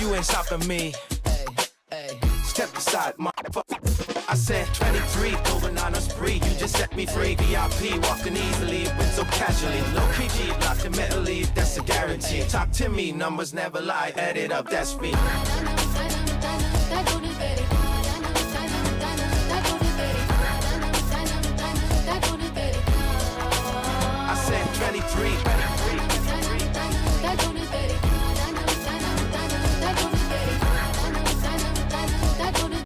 you ain't stopping me. Step aside, motherfucker. I said 23, going on a spree. You just set me free. VIP, walking easily, went so casually. Low PG, locked in mentally, that's a guarantee. Talk to me, numbers never lie. Add it up, that's me. I said 23.